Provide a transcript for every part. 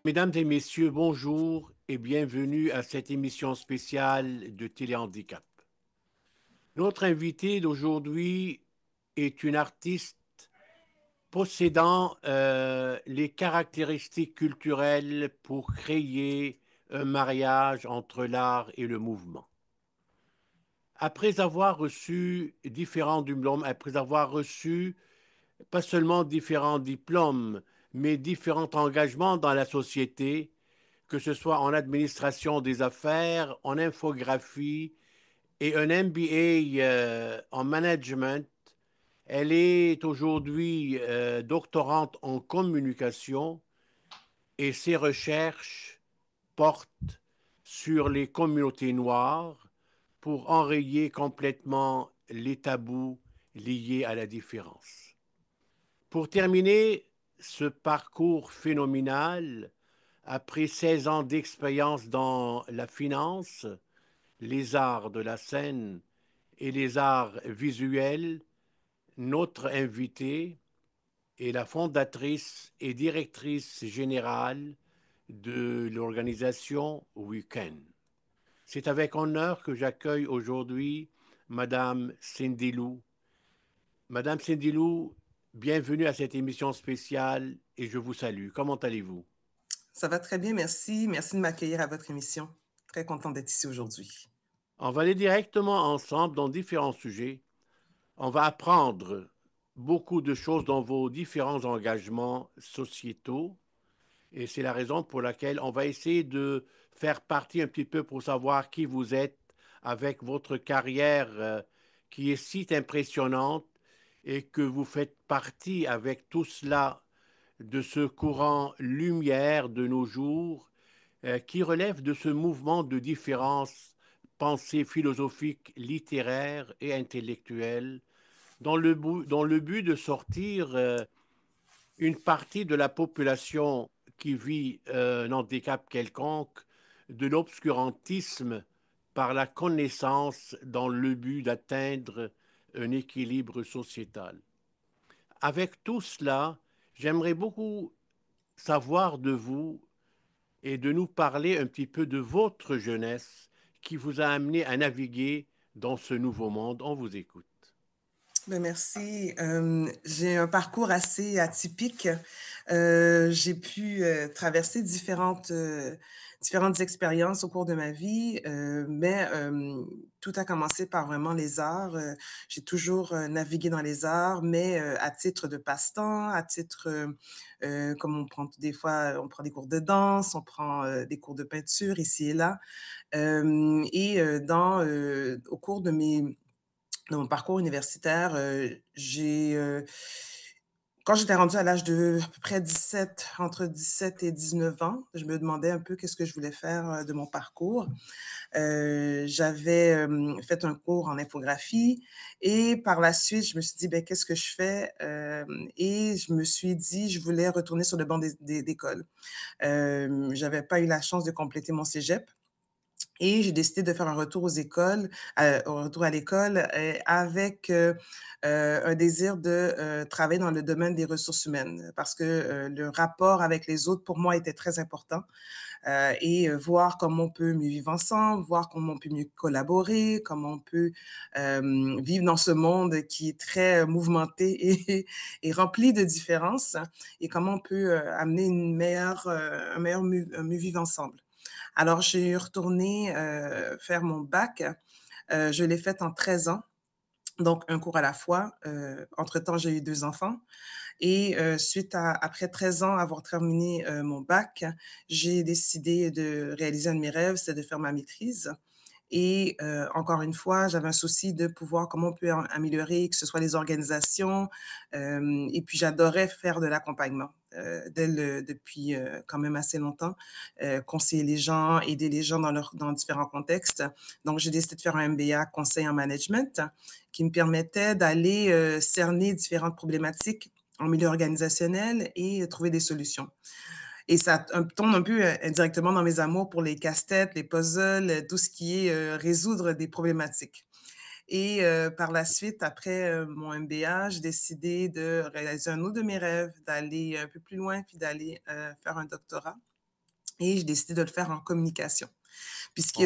Mesdames et messieurs, bonjour et bienvenue à cette émission spéciale de Téléhandicap. Notre invitée d'aujourd'hui est une artiste possédant les caractéristiques culturelles pour créer un mariage entre l'art et le mouvement. Après avoir reçu différents diplômes, après avoir reçu pas seulement différents diplômes, mais différents engagements dans la société, que ce soit en administration des affaires, en infographie et un MBA en management. Elle est aujourd'hui doctorante en communication et ses recherches portent sur les communautés noires pour enrayer complètement les tabous liés à la différence. Pour terminer ce parcours phénoménal, après 16 ans d'expérience dans la finance, les arts de la scène et les arts visuels, notre invitée est la fondatrice et directrice générale de l'organisation Weekend. C'est avec honneur que j'accueille aujourd'hui Madame Cindy Lou. Madame Cindy Lou, bienvenue à cette émission spéciale et je vous salue. Comment allez-vous? Ça va très bien, merci. Merci de m'accueillir à votre émission. Très contente d'être ici aujourd'hui. On va aller directement ensemble dans différents sujets. On va apprendre beaucoup de choses dans vos différents engagements sociétaux et c'est la raison pour laquelle on va essayer de faire partie un petit peu pour savoir qui vous êtes avec votre carrière qui est si impressionnante et que vous faites partie avec tout cela de ce courant lumière de nos jours qui relève de ce mouvement de différence pensée philosophique, littéraire et intellectuelle dans le but de sortir une partie de la population qui vit un handicap quelconque de l'obscurantisme par la connaissance dans le but d'atteindre un équilibre sociétal. Avec tout cela, j'aimerais beaucoup savoir de vous et de nous parler un petit peu de votre jeunesse qui vous a amené à naviguer dans ce nouveau monde. On vous écoute. Ben, merci. J'ai un parcours assez atypique. J'ai pu, traverser différentes expériences au cours de ma vie, tout a commencé par vraiment les arts. J'ai toujours, navigué dans les arts, mais, à titre de passe-temps, à titre, comme on prend des fois, on prend des cours de danse, on prend, des cours de peinture ici et là. Au cours de mon parcours universitaire, quand j'étais rendue à l'âge de à peu près 17, entre 17 et 19 ans, je me demandais un peu qu'est-ce que je voulais faire, de mon parcours. J'avais, fait un cours en infographie et par la suite, je me suis dit: «Beh, qu'est-ce que je fais?» Et je me suis dit: «Je voulais retourner sur le banc d'école». J'avais pas eu la chance de compléter mon cégep et j'ai décidé de faire un retour à l'école, avec, un désir de, travailler dans le domaine des ressources humaines parce que, le rapport avec les autres pour moi était très important, voir comment on peut mieux vivre ensemble, voir comment on peut mieux collaborer, comment on peut, vivre dans ce monde qui est très mouvementé et rempli de différences et comment on peut, amener un mieux vivre ensemble. Alors, j'ai retourné, faire mon bac. Je l'ai fait en 13 ans, donc un cours à la fois. Entre-temps, j'ai eu 2 enfants et suite à après 13 ans avoir terminé, mon bac, j'ai décidé de réaliser un de mes rêves, c'est de faire ma maîtrise et encore une fois, j'avais un souci de pouvoir comment on peut améliorer, que ce soit les organisations, et puis j'adorais faire de l'accompagnement, depuis, quand même assez longtemps, conseiller les gens, aider les gens dans différents contextes. Donc j'ai décidé de faire un MBA conseil en management qui me permettait d'aller, cerner différentes problématiques en milieu organisationnel et trouver des solutions. Et ça tombe un peu, indirectement dans mes amours pour les casse-têtes, les puzzles, tout ce qui est, résoudre des problématiques. Et par la suite, après, mon MBA, j'ai décidé de réaliser un autre de mes rêves, d'aller un peu plus loin, puis d'aller, faire un doctorat. et j'ai décidé de le faire en communication. Puis Oh, ce qui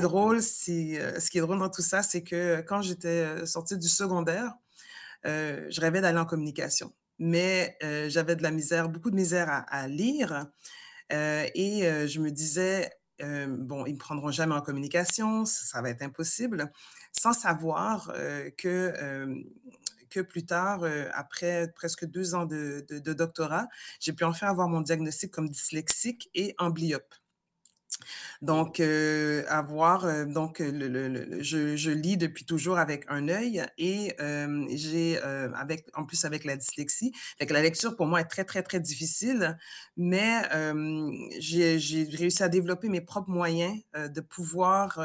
est drôle dans tout ça, c'est que quand j'étais, sortie du secondaire, je rêvais d'aller en communication. Mais, j'avais de la misère, beaucoup de misère à lire, et je me disais, «Bon, ils me prendront jamais en communication, ça va être impossible», sans savoir, que plus tard, après presque 2 ans de doctorat, j'ai pu enfin avoir mon diagnostic comme dyslexique et amblyope. oh, Donc, avoir, donc je lis depuis toujours avec un œil et j'ai, avec en plus avec la dyslexie, fait que la lecture pour moi est très, très, très difficile, mais j'ai réussi à développer mes propres moyens, de pouvoir,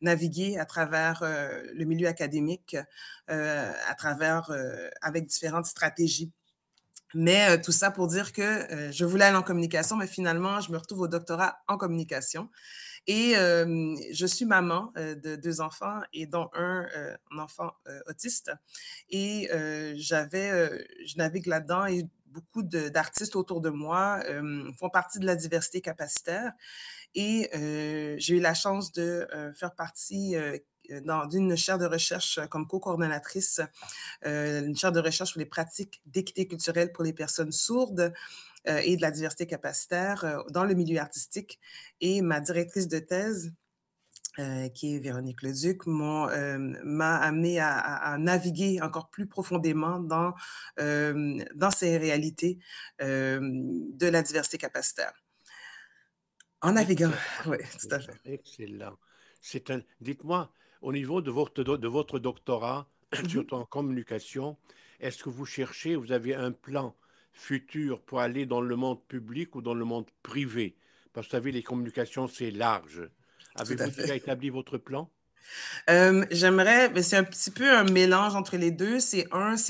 naviguer à travers, le milieu académique, à travers, avec différentes stratégies. Mais tout ça pour dire que, je voulais aller en communication, mais finalement, je me retrouve au doctorat en communication et je suis maman, de 2 enfants et dont un enfant, autiste et je navigue là-dedans et beaucoup d'artistes autour de moi, font partie de la diversité capacitaire et j'ai eu la chance de, faire partie, d'une chaire de recherche comme co-coordonnatrice, une chaire de recherche sur les pratiques d'équité culturelle pour les personnes sourdes, et de la diversité capacitaire, dans le milieu artistique et ma directrice de thèse, qui est Véronique Leduc, m'a amenée à naviguer encore plus profondément dans ces réalités, de la diversité capacitaire. En naviguant, excellent, oui, tout à fait. excellent, excellent. Dites-moi, au niveau de votre doctorat, Mmh. surtout en communication, est-ce que vous cherchez, vous avez un plan futur pour aller dans le monde public ou dans le monde privé? Parce que vous savez, les communications, c'est large. Tout à Avez-vous fait. déjà établi votre plan? J'aimerais mais c'est un petit peu un mélange entre les 2. C'est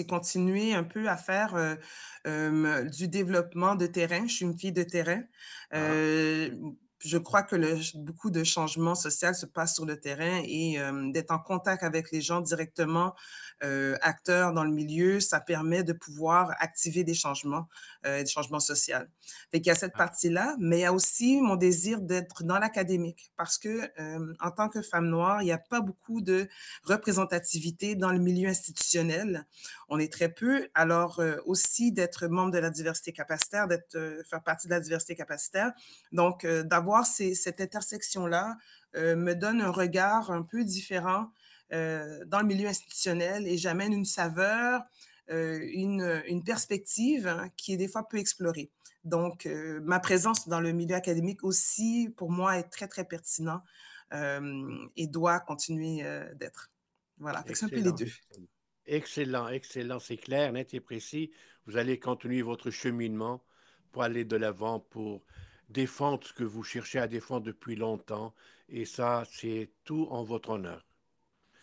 continuer un peu à faire, du développement de terrain. Je suis une fille de terrain. Ah, Heu, je crois que beaucoup de changements social se passent sur le terrain et d'être en contact avec les gens directement, acteurs dans le milieu, ça permet de pouvoir activer des changements sociaux. Fait qu'il y a cette ah, partie-là, mais il y a aussi mon désir d'être dans l'académique parce que, en tant que femme noire, il y a pas beaucoup de représentativité dans le milieu institutionnel. On est très peu. Alors, aussi d'être membre de la diversité capacitaire, faire partie de la diversité capacitaire. Donc, d'avoir cette intersection-là, me donne un regard un peu différent, dans le milieu institutionnel et j'amène une saveur, une perspective, hein, qui est des fois peu explorée. Donc, ma présence dans le milieu académique aussi, pour moi, est très, très pertinent, et doit continuer, d'être. Voilà, fait que c'est un peu les excellent, 2. excellent. Excellent, excellent, c'est clair, net et précis. Vous allez continuer votre cheminement pour aller de l'avant, pour défendre ce que vous cherchez à défendre depuis longtemps. Et ça, c'est tout en votre honneur.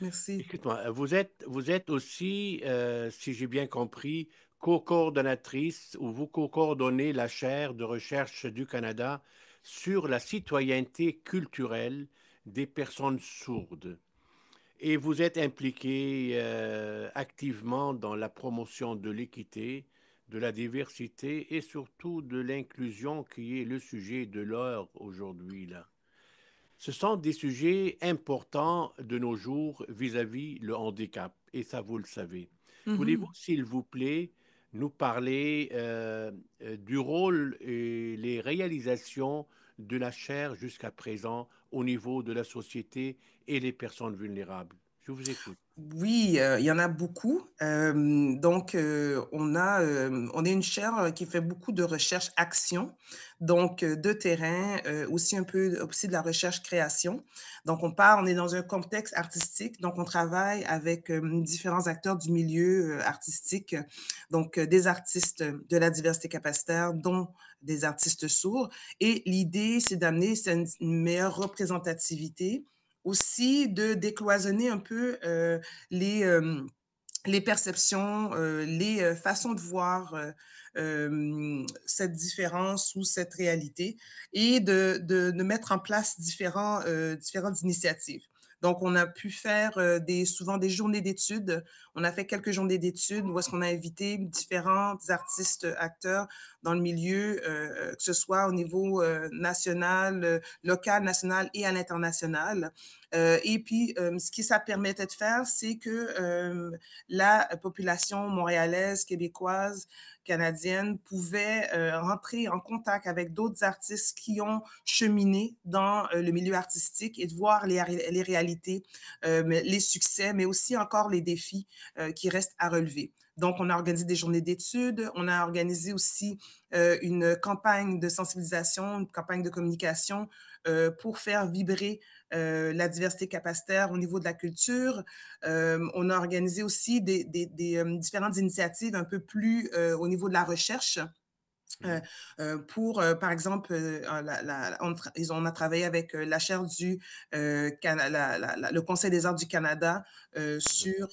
Merci. Écoute-moi, vous êtes aussi, si j'ai bien compris, co-coordonnatrice ou vous co-coordonnez la chaire de recherche du Canada sur la citoyenneté culturelle des personnes sourdes. Et vous êtes impliqué activement dans la promotion de l'équité, de la diversité et surtout de l'inclusion qui est le sujet de l'heure aujourd'hui là. Ce sont des sujets importants de nos jours vis-à-vis le handicap, et ça vous le savez. Voulez-vous, Mmh. s'il vous plaît, nous parler du rôle et les réalisations de la chaire jusqu'à présent au niveau de la société et les personnes vulnérables? Je vous écoute. Oui, il y en a beaucoup. Donc, on est une chaire, qui fait beaucoup de recherche-action, donc de terrain, aussi un peu aussi de la recherche-création. Donc on est dans un contexte artistique, donc on travaille avec, différents acteurs du milieu, artistique, donc des artistes de la diversité capacitaire, dont des artistes sourds et l'idée, c'est une meilleure représentativité, aussi de décloisonner un peu, les, les perceptions, les, façons de voir, cette différence ou cette réalité et de mettre en place différentes initiatives. Donc on a pu faire, souvent des journées d'études. On a fait quelques journées d'études où est-ce qu'on a invité différents artistes, acteurs dans le milieu, que ce soit au niveau national, local, national et à l'international. Et puis, ce que ça permettait de faire, c'est que la population montréalaise, québécoise, canadienne pouvait rentrer en contact avec d'autres artistes qui ont cheminé dans le milieu artistique et de voir les réalités, les succès, mais aussi encore les défis qui restent à relever. Donc, on a organisé des journées d'études, on a organisé aussi une campagne de sensibilisation, une campagne de communication pour faire vibrer la diversité capacitaire au niveau de la culture. On a organisé aussi différentes initiatives un peu plus au niveau de la recherche. Euh, Mhm. pour, par exemple, on a travaillé avec la chaire du le Conseil des arts du Canada Mhm. sur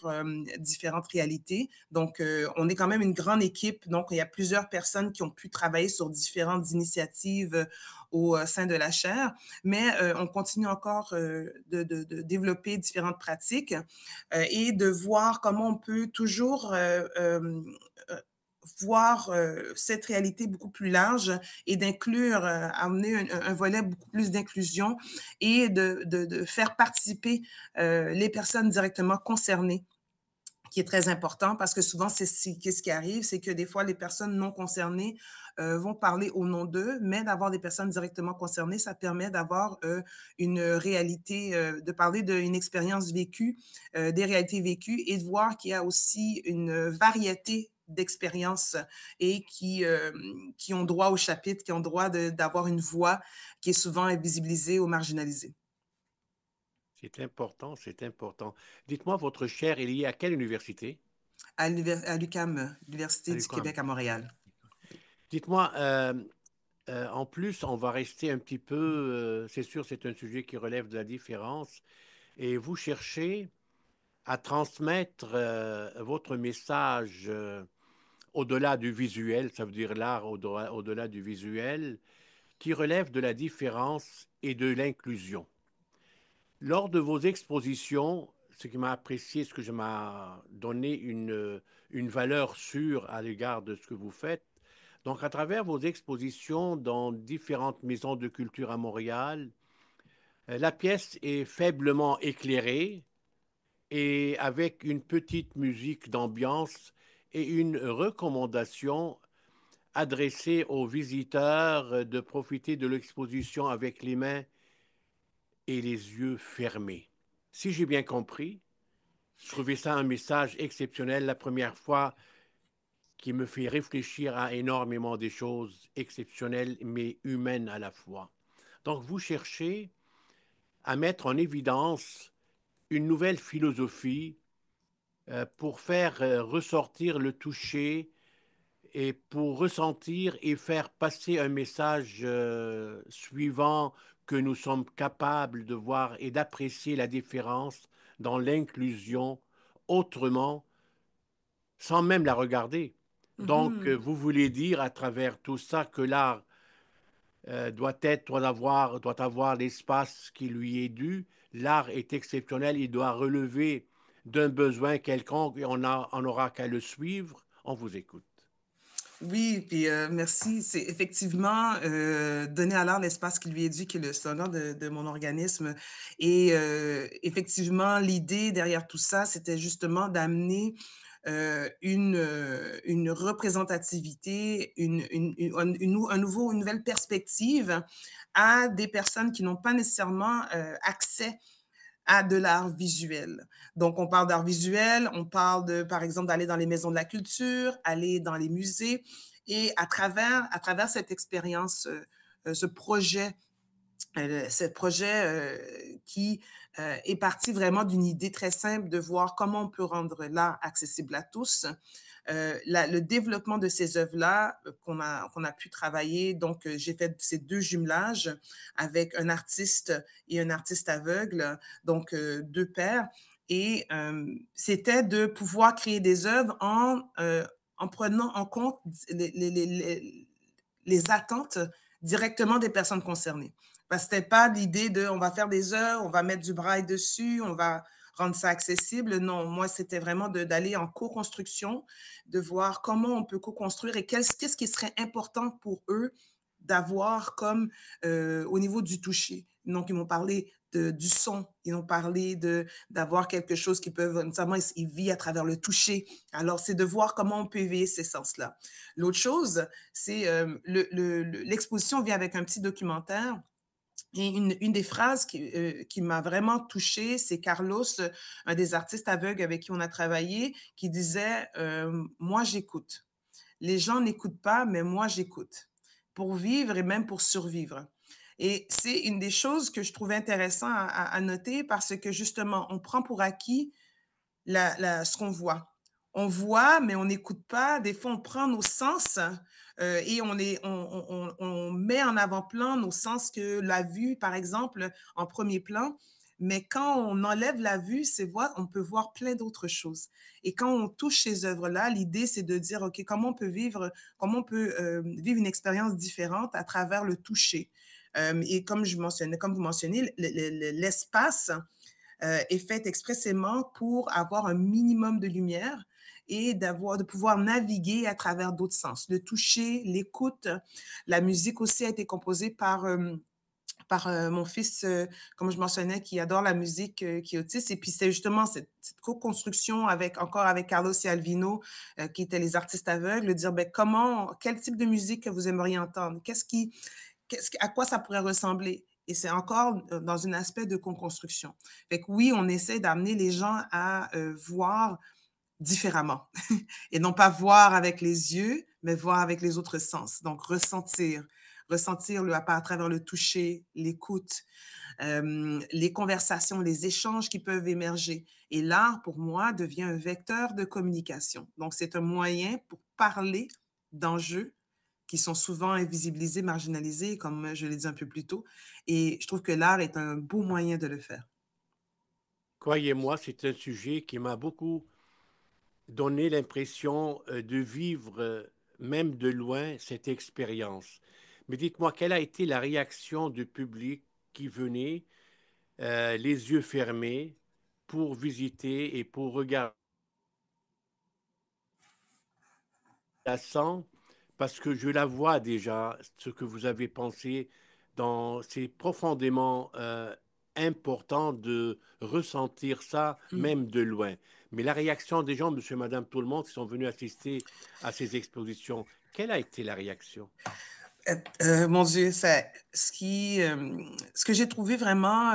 différentes réalités. Donc, on est quand même une grande équipe. Donc, il y a plusieurs personnes qui ont pu travailler sur différentes initiatives au sein de la chaire, mais on continue encore de développer différentes pratiques et de voir comment on peut toujours voir cette réalité beaucoup plus large et d'inclure, amener un volet beaucoup plus d'inclusion et de faire participer les personnes directement concernées, qui est très important parce que souvent, qu'est-ce qui arrive, c'est que des fois, les personnes non concernées vont parler au nom d'eux, mais d'avoir des personnes directement concernées, ça permet d'avoir une réalité, de parler d'une expérience vécue, des réalités vécues et de voir qu'il y a aussi une variété d'expériences et qui ont droit au chapitre, qui ont droit d'avoir une voix qui est souvent invisibilisée ou marginalisée. C'est important, c'est important. Dites-moi, votre chaire est liée à quelle université? À l'UQAM, À l'Université du l'UQAM. Québec à Montréal. Dites-moi, en plus, on va rester un petit peu, c'est sûr, c'est un sujet qui relève de la différence, et vous cherchez à transmettre votre message au-delà du visuel, ça veut dire l'art au-delà du visuel, qui relève de la différence et de l'inclusion. Lors de vos expositions, ce qui m'a apprécié, ce que je m'a donné une valeur sûre à l'égard de ce que vous faites, donc à travers vos expositions dans différentes maisons de culture à Montréal, la pièce est faiblement éclairée et avec une petite musique d'ambiance et une recommandation adressée aux visiteurs de profiter de l'exposition avec les mains et les yeux fermés. Si j'ai bien compris, je trouvais ça un message exceptionnel, la première fois qui me fait réfléchir à énormément des choses exceptionnelles mais humaines à la fois. Donc vous cherchez à mettre en évidence une nouvelle philosophie pour faire ressortir le toucher et pour ressentir et faire passer un message suivant que nous sommes capables de voir et d'apprécier la différence dans l'inclusion autrement, sans même la regarder. Donc, Mhm. vous voulez dire à travers tout ça que l'art doit avoir l'espace qui lui est dû. L'art est exceptionnel, il doit relever d'un besoin quelconque et on aura qu'à le suivre. On vous écoute. Oui, puis merci. C'est effectivement donner à l'art l'espace qui lui est dû, qui est le slogan de mon organisme. Et effectivement, l'idée derrière tout ça, c'était justement d'amener une représentativité, une nouvelle perspective à des personnes qui n'ont pas nécessairement accès à de l'art visuel. Donc, on parle d'art visuel, on parle de, par exemple, d'aller dans les maisons de la culture, aller dans les musées, et à travers cette expérience, ce projet qui est parti vraiment d'une idée très simple de voir comment on peut rendre l'art accessible à tous. Le développement de ces œuvres-là qu'on a pu travailler, donc j'ai fait ces deux jumelages avec un artiste et un artiste aveugle, donc deux pairs. Et c'était de pouvoir créer des œuvres en prenant en compte les attentes directement des personnes concernées. Parce que c'était pas l'idée de on va faire des œuvres, on va mettre du braille dessus, rendre ça accessible. Non, moi, c'était vraiment d'aller en co-construction, de voir comment on peut co-construire et qu'est-ce qui serait important pour eux d'avoir comme au niveau du toucher. Donc, ils m'ont parlé du son, ils ont parlé d'avoir quelque chose qui peuvent, notamment, ils vivent à travers le toucher. Alors, c'est de voir comment on peut éveiller ces sens-là. L'autre chose, c'est l'exposition vient avec un petit documentaire et une des phrases qui m'a vraiment touchée, c'est Carlos, un des artistes aveugles avec qui on a travaillé, qui disait moi, j'écoute. Les gens n'écoutent pas, mais moi, j'écoute pour vivre et même pour survivre. Et c'est une des choses que je trouvais intéressant à noter parce que justement, on prend pour acquis ce qu'on voit. On voit, mais on n'écoute pas. Des fois, on prend nos sens et on met en avant-plan nos sens que la vue, par exemple, en premier plan. Mais quand on enlève la vue, on peut voir plein d'autres choses. Et quand on touche ces œuvres-là, l'idée, c'est de dire, OK, comment on peut vivre une expérience différente à travers le toucher. Et comme vous mentionnez, l'espace est faite expressément pour avoir un minimum de lumière et de pouvoir naviguer à travers d'autres sens. Le toucher, l'écoute, la musique aussi a été composée par mon fils, comme je mentionnais, qui adore la musique, qui est autiste. Et puis, c'est justement cette co-construction avec Carlos et Alvino, qui étaient les artistes aveugles, de dire, ben, quel type de musique que vous aimeriez entendre? À quoi ça pourrait ressembler? Et c'est encore dans un aspect de co-construction. Fait que oui, on essaie d'amener les gens à voir différemment et non pas voir avec les yeux, mais voir avec les autres sens. Donc, ressentir à travers le toucher, l'écoute, les conversations, les échanges qui peuvent émerger. Et l'art, pour moi, devient un vecteur de communication. Donc, c'est un moyen pour parler d'enjeux qui sont souvent invisibilisés, marginalisés, comme je l'ai dit un peu plus tôt. Et je trouve que l'art est un beau moyen de le faire. Croyez-moi, c'est un sujet qui m'a beaucoup donné l'impression de vivre, même de loin, cette expérience. Mais dites-moi, quelle a été la réaction du public qui venait, les yeux fermés, pour visiter et pour regarder la sang, parce que je la vois déjà, ce que vous avez pensé. C'est profondément important de ressentir ça, Mmh. même de loin. Mais la réaction des gens, monsieur, madame, tout le monde, qui sont venus assister à ces expositions, quelle a été la réaction? Mon Dieu, ce que j'ai trouvé vraiment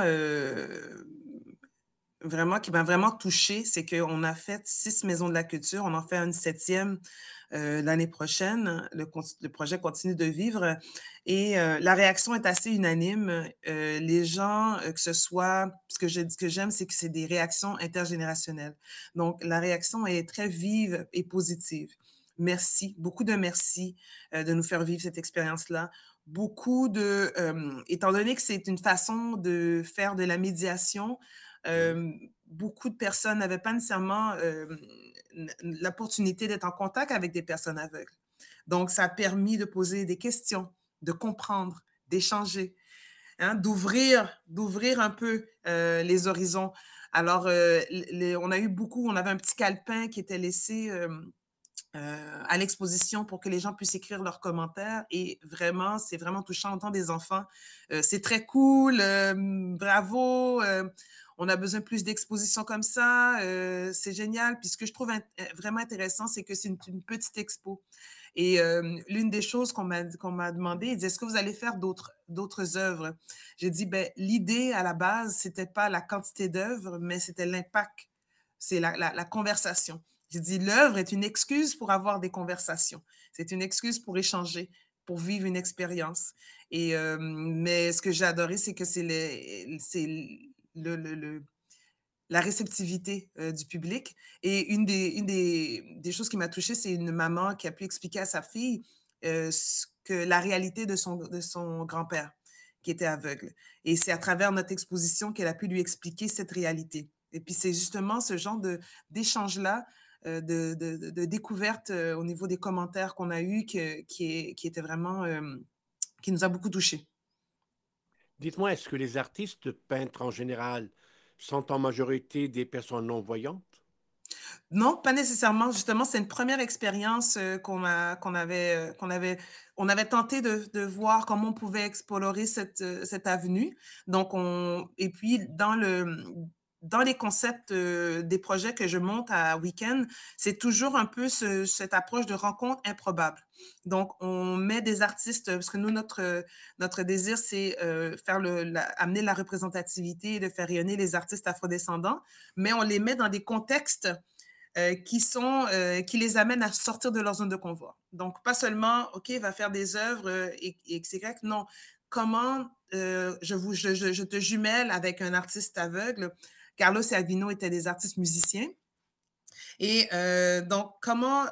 qui m'a vraiment touchée, c'est qu'on a fait 6 maisons de la culture, on en fait une septième l'année prochaine. Le projet continue de vivre et la réaction est assez unanime. Les gens, que ce soit ce que j'aime, c'est que c'est des réactions intergénérationnelles. Donc la réaction est très vive et positive. Merci, beaucoup de merci, de nous faire vivre cette expérience-là. Étant donné que c'est une façon de faire de la médiation, Mhm. beaucoup de personnes n'avaient pas nécessairement, l'opportunité d'être en contact avec des personnes aveugles. Donc, ça a permis de poser des questions, de comprendre, d'échanger, hein, d'ouvrir un peu les horizons. Alors, on avait un petit calepin qui était laissé à l'exposition pour que les gens puissent écrire leurs commentaires et vraiment, c'est vraiment touchant. Autant des enfants, c'est très cool, bravo, on a besoin plus d'expositions comme ça, c'est génial. Puis ce que je trouve vraiment intéressant, c'est que c'est une petite expo. Et l'une des choses qu'on m'a demandé, il dit, est-ce que vous allez faire d'autres œuvres? J'ai dit, ben, l'idée à la base, c'était pas la quantité d'œuvres, mais c'était l'impact, c'est la conversation. J'ai dit, l'œuvre est une excuse pour avoir des conversations. C'est une excuse pour échanger, pour vivre une expérience. Mais ce que j'ai adoré, c'est que c'est la réceptivité du public. Et une des choses qui m'a touchée, c'est une maman qui a pu expliquer à sa fille la réalité de son grand-père qui était aveugle. Et c'est à travers notre exposition qu'elle a pu lui expliquer cette réalité. Et puis c'est justement ce genre d'échange-là, de découverte au niveau des commentaires qu'on a eus qui était vraiment, qui nous a beaucoup touchés. Dites-moi, est-ce que les artistes peintres en général sont en majorité des personnes non-voyantes? Non, pas nécessairement. Justement, c'est une première expérience, on avait tenté de voir comment on pouvait explorer cette avenue. Donc on et puis dans les concepts, des projets que je monte à Week-end, c'est toujours un peu cette approche de rencontre improbable. Donc on met des artistes, parce que nous, notre désir, c'est, faire amener la représentativité et de faire rayonner les artistes afrodescendants, mais on les met dans des contextes qui les amènent à sortir de leur zone de confort. Donc, pas seulement, OK, va faire des œuvres et c'est grec, non. Comment je te jumelle avec un artiste aveugle. Carlos et Albino étaient des artistes musiciens. Et donc, quand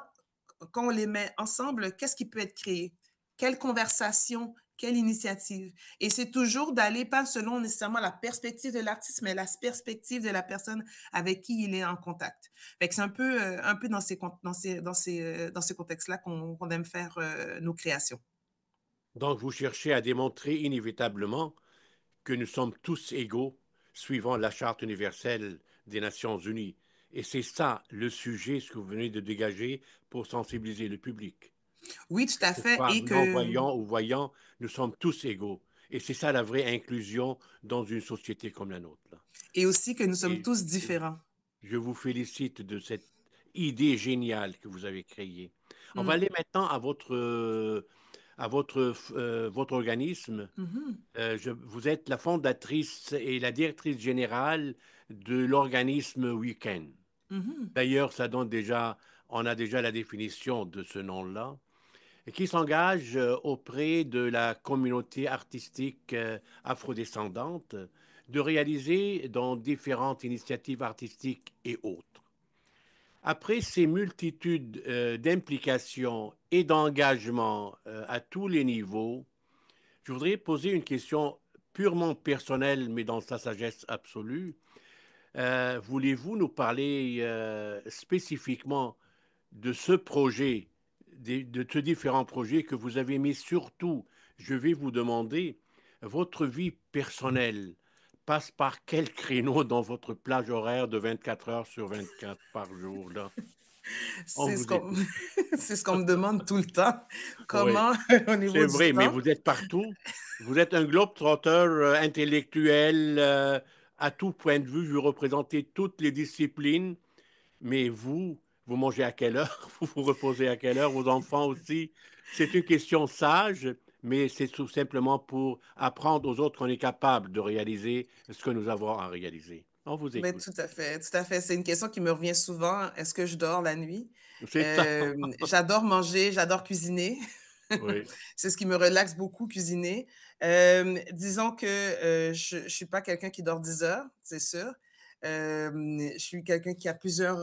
on les met ensemble, qu'est-ce qui peut être créé? Quelle conversation? Quelle initiative? Et c'est toujours d'aller pas selon nécessairement la perspective de l'artiste, mais la perspective de la personne avec qui il est en contact. Fait que c'est un peu dans ces contextes-là qu'on aime faire nos créations. Donc, vous cherchez à démontrer inévitablement que nous sommes tous égaux suivant la Charte universelle des Nations unies. Et c'est ça le sujet, ce que vous venez de dégager pour sensibiliser le public. Oui, tout à Que ce fait. soit non-voyants ou voyants, nous sommes tous égaux. Et c'est ça la vraie inclusion dans une société comme la nôtre, là. Et aussi que nous sommes Et tous différents. je vous félicite de cette idée géniale que vous avez créée. On va Mm. aller maintenant à votre organisme. Mhm. Vous êtes la fondatrice et la directrice générale de l'organisme Weekend. Mhm. D'ailleurs, on a déjà la définition de ce nom-là, et qui s'engage auprès de la communauté artistique afrodescendante de réaliser dans différentes initiatives artistiques et autres. Après ces multitudes d'implications et d'engagements à tous les niveaux, je voudrais poser une question purement personnelle, mais dans sa sagesse absolue. Voulez-vous nous parler spécifiquement de ce projet, de ces différents projets que vous avez mis surtout, je vais vous demander, votre vie personnelle passe par quel créneau dans votre plage horaire de 24 heures sur 24 par jour, là? On C'est ce vous qu'on écoute. c'est ce qu'on me demande tout le temps. Oui, Comment, au c'est niveau du vrai, mais temps? vous êtes partout. Vous êtes un globe-trotter intellectuel à tout point de vue. Vous représentez toutes les disciplines. Mais vous mangez à quelle heure? Vous vous reposez à quelle heure? Vos enfants aussi? C'est une question sage, mais c'est tout simplement pour apprendre aux autres qu'on est capable de réaliser ce que nous avons à réaliser. On vous Mais écoute. tout à fait, tout à fait. C'est une question qui me revient souvent. Est-ce que je dors la nuit? C'est ça. J'adore manger, j'adore cuisiner. Oui. C'est ce qui me relaxe beaucoup, cuisiner. Disons que je suis pas quelqu'un qui dort 10 heures, c'est sûr. Je suis quelqu'un qui a plusieurs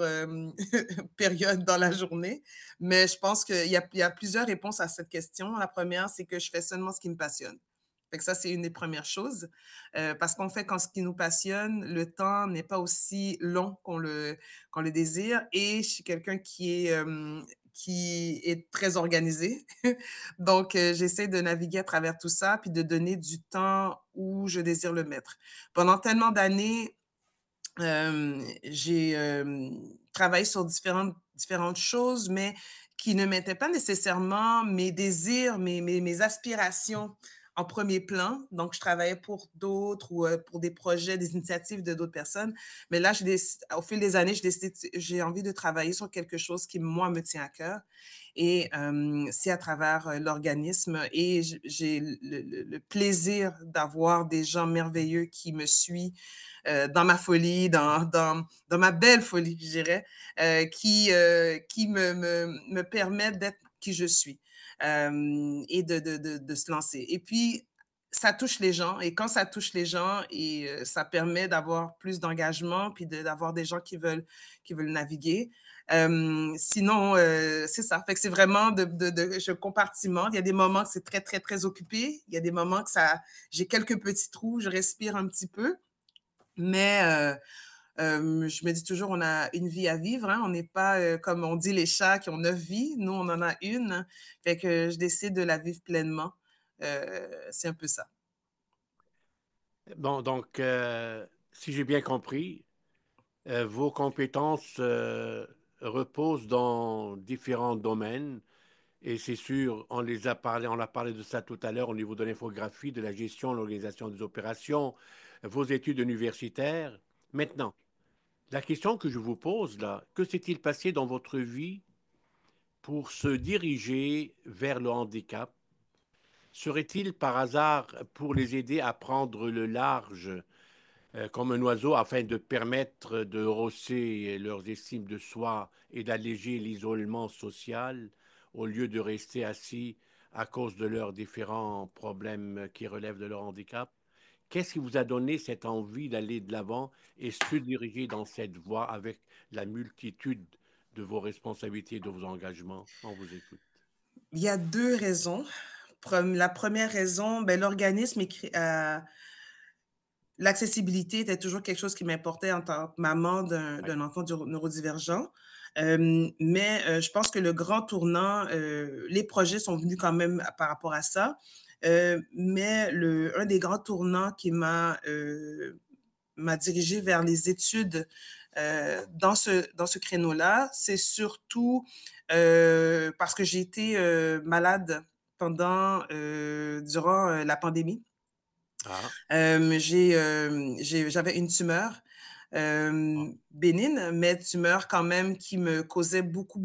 périodes dans la journée, mais je pense il y a plusieurs réponses à cette question. La première, c'est que je fais seulement ce qui me passionne. Fait que ça, c'est une des premières choses. Parce qu'on fait quand ce qui nous passionne, le temps n'est pas aussi long qu'on le désire. Et je suis quelqu'un qui est très organisé. Donc, j'essaie de naviguer à travers tout ça, puis de donner du temps où je désire le mettre. Pendant tellement d'années, j'ai travaillé sur différentes choses, mais qui ne mettaient pas nécessairement mes désirs, mes aspirations en premier plan. Donc, je travaillais pour d'autres ou pour des projets, des initiatives de d'autres personnes. Mais là, au fil des années, j'ai envie de travailler sur quelque chose qui, moi, me tient à cœur. Et c'est à travers l'organisme. Et j'ai le plaisir d'avoir des gens merveilleux qui me suivent dans ma folie, dans ma belle folie, je dirais, qui me permettent d'être qui je suis et de se lancer. Et puis, ça touche les gens. Et quand ça touche les gens, et ça permet d'avoir plus d'engagement, puis d'avoir des gens qui veulent naviguer. Sinon, c'est ça. Fait que c'est vraiment je compartimente. Il y a des moments que c'est très, très, très occupé. Il y a des moments que j'ai quelques petits trous, je respire un petit peu. Mais je me dis toujours, on a une vie à vivre, hein. On n'est pas comme on dit les chats qui ont 9 vies. Nous, on en a une. Fait que je décide de la vivre pleinement. C'est un peu ça. Bon, donc, si j'ai bien compris, vos compétences reposent dans différents domaines. Et c'est sûr, on a parlé de ça tout à l'heure au niveau de l'infographie, de la gestion, l'organisation des opérations, vos études universitaires. Maintenant, la question que je vous pose là, que s'est-il passé dans votre vie pour se diriger vers le handicap? Serait-il par hasard pour les aider à prendre le large comme un oiseau afin de permettre de hausser leurs estimes de soi et d'alléger l'isolement social au lieu de rester assis à cause de leurs différents problèmes qui relèvent de leur handicap? Qu'est-ce qui vous a donné cette envie d'aller de l'avant et se diriger dans cette voie avec la multitude de vos responsabilités et de vos engagements? On vous écoute. Il y a 2 raisons. La première raison, ben, l'organisme l'accessibilité était toujours quelque chose qui m'importait en tant que maman Oui. d'un enfant neurodivergent. Mais je pense que le grand tournant, les projets sont venus quand même par rapport à ça. Mais un des grands tournants qui m'a dirigée vers les études dans ce créneau-là, c'est surtout parce que j'ai été malade durant la pandémie. Ah, J'avais une tumeur ah, bénigne, mais tumeur quand même qui me causait beaucoup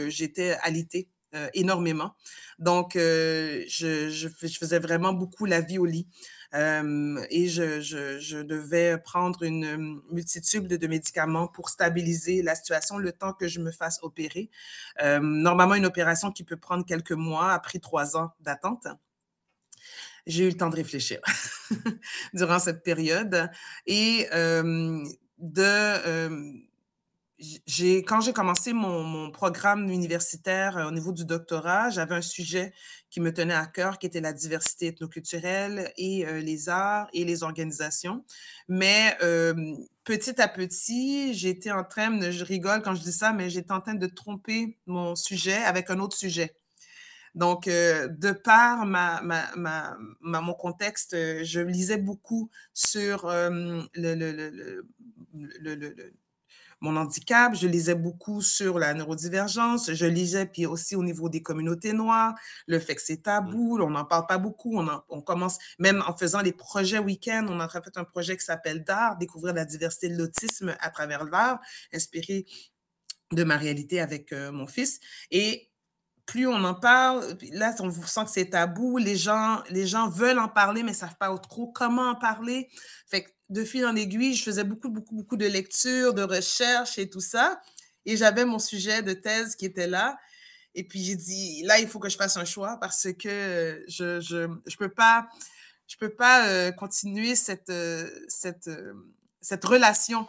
j'étais alitée énormément. Donc, je faisais vraiment beaucoup la vie au lit. Et je devais prendre une multitude de médicaments pour stabiliser la situation le temps que je me fasse opérer. Normalement, une opération qui peut prendre quelques mois a pris 3 ans d'attente. J'ai eu le temps de réfléchir durant cette période et quand j'ai commencé mon programme universitaire au niveau du doctorat, j'avais un sujet qui me tenait à cœur, qui était la diversité ethnoculturelle et les arts et les organisations. Mais petit à petit, j'étais en train, je rigole quand je dis ça, mais j'étais en train de tromper mon sujet avec un autre sujet. Donc, de par mon contexte, je lisais beaucoup sur mon handicap, je lisais beaucoup sur la neurodivergence, je lisais puis aussi au niveau des communautés noires, le fait que c'est oui, tabou, on n'en parle pas beaucoup, on commence, même en faisant les projets week-end, on a fait un projet qui s'appelle DAR, découvrir la diversité de l'autisme à travers l'art, inspiré de ma réalité avec mon fils. Et plus on en parle, là, on sent que c'est tabou. Les gens veulent en parler, mais ne savent pas trop comment en parler. Fait que de fil en aiguille, je faisais beaucoup de lectures, de recherches et tout ça. Et j'avais mon sujet de thèse qui était là. Et puis j'ai dit, là, il faut que je fasse un choix parce que je peux pas continuer cette relation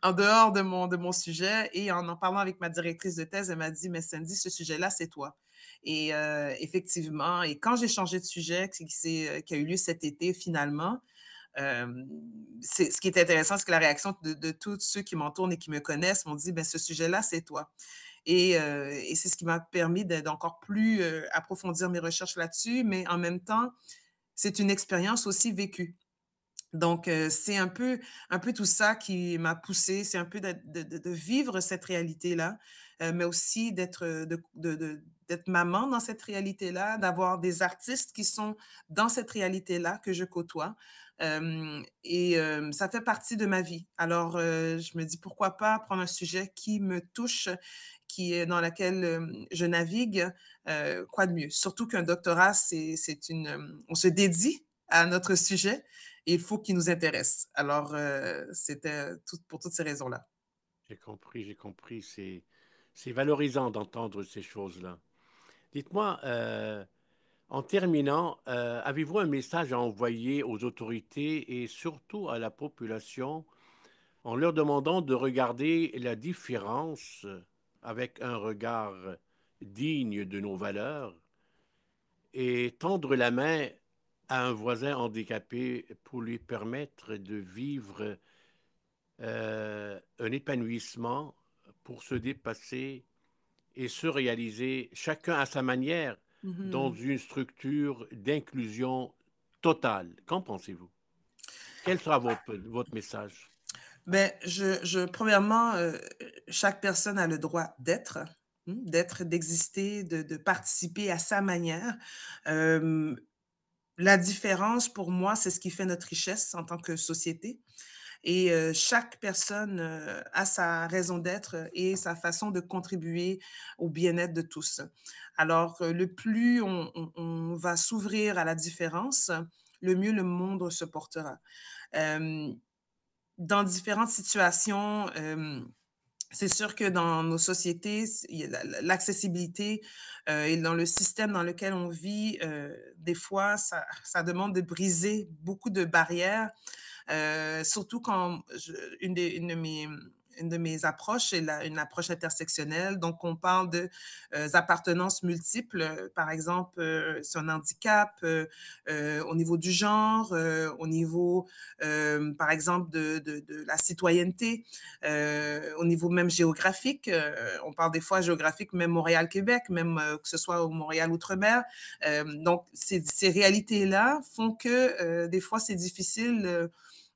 en dehors de mon sujet et en parlant avec ma directrice de thèse, elle m'a dit: «Mais Sandy, ce sujet-là, c'est toi» et effectivement et quand j'ai changé de sujet, qui a eu lieu cet été finalement, hem, c'est ce qui est intéressant, c'est que la réaction de tous ceux qui m'entourent et qui me connaissent m'ont dit: «Ben, ce sujet-là, c'est toi» et c'est ce qui m'a permis d'encore plus, approfondir mes recherches là-dessus, mais en même temps, c'est une expérience aussi vécue. Donc, c'est un peu tout ça qui m'a poussée, c'est un peu de vivre cette réalité-là, mais aussi d'être maman dans cette réalité-là, d'avoir des artistes qui sont dans cette réalité-là que je côtoie, ça fait partie de ma vie. Alors, je me dis: «Pourquoi pas prendre un sujet qui me touche, qui est dans laquelle, je navigue?» Quoi de mieux? Surtout qu'un doctorat, c'est on se dédie à notre sujet et il faut qu'il nous intéresse. Alors, c'était pour toutes ces raisons-là. j'ai compris, j'ai compris. C'est valorisant d'entendre ces choses-là. Dites-moi, en terminant, avez-vous un message à envoyer aux autorités et surtout à la population en leur demandant de regarder la différence avec un regard digne de nos valeurs et tendre la main à un voisin handicapé pour lui permettre de vivre un épanouissement, pour se dépasser et se réaliser chacun à sa manière dans Mmh. une structure d'inclusion totale. Qu'en pensez-vous? Quel sera votre message? Ben, premièrement, chaque personne a le droit d'être, d'être, d'exister, de participer à sa manière. Hem, la différence pour moi, c'est ce qui fait notre richesse en tant que société et chaque personne, a sa raison d'être et sa façon de contribuer au bien-être de tous. Alors, le plus on va s'ouvrir à la différence, le mieux le monde se portera. Hem, dans différentes situations, c'est sûr que dans nos sociétés, il y a l'accessibilité, et dans le système dans lequel on vit, des fois, ça demande de briser beaucoup de barrières. Surtout quand une de mes approches, c'est une approche intersectionnelle. Donc, on parle de appartenances multiples, par exemple, sur un handicap, au niveau du genre, au niveau, par exemple, de la citoyenneté, au niveau même géographique. On parle des fois géographique, même Montréal-Québec, même que ce soit au Montréal-Outre-mer. Donc, ces réalités-là font que des fois, c'est difficile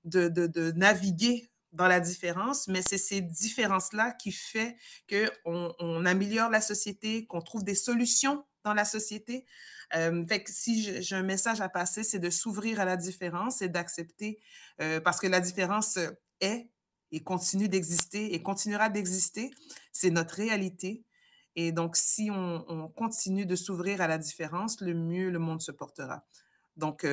de naviguer dans la différence, mais c'est ces différences-là qui fait qu'on améliore la société, qu'on trouve des solutions dans la société. Fait que si j'ai un message à passer, c'est de s'ouvrir à la différence et d'accepter, parce que la différence est et continue d'exister et continuera d'exister. C'est notre réalité. Et donc, si on continue de s'ouvrir à la différence, le mieux le monde se portera. Donc,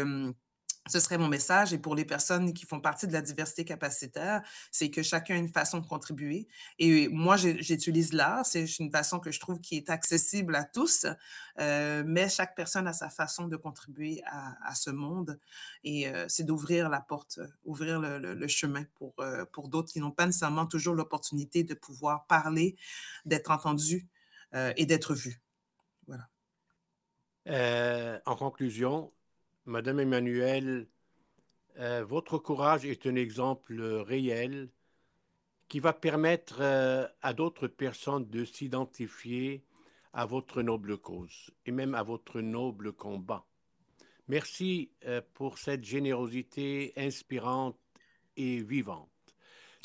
ce serait mon message et pour les personnes qui font partie de la diversité capacitaire, c'est que chacun a une façon de contribuer et moi, j'utilise l'art, c'est une façon que je trouve qui est accessible à tous, mais chaque personne a sa façon de contribuer à ce monde et c'est d'ouvrir la porte, ouvrir le chemin pour d'autres qui n'ont pas nécessairement toujours l'opportunité de pouvoir parler, d'être entendus, et d'être vus. Voilà. En conclusion, Madame Emmanuel, votre courage est un exemple réel qui va permettre à d'autres personnes de s'identifier à votre noble cause et même à votre noble combat. Merci pour cette générosité inspirante et vivante.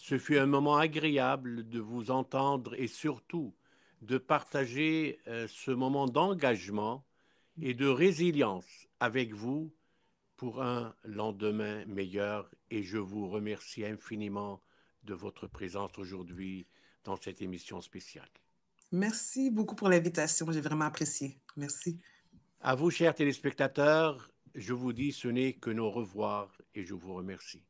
Ce fut un moment agréable de vous entendre et surtout de partager ce moment d'engagement et de résilience avec vous pour un lendemain meilleur. Et je vous remercie infiniment de votre présence aujourd'hui dans cette émission spéciale. Merci beaucoup pour l'invitation, j'ai vraiment apprécié. Merci. À vous, chers téléspectateurs, je vous dis ce n'est que nos revoirs et je vous remercie.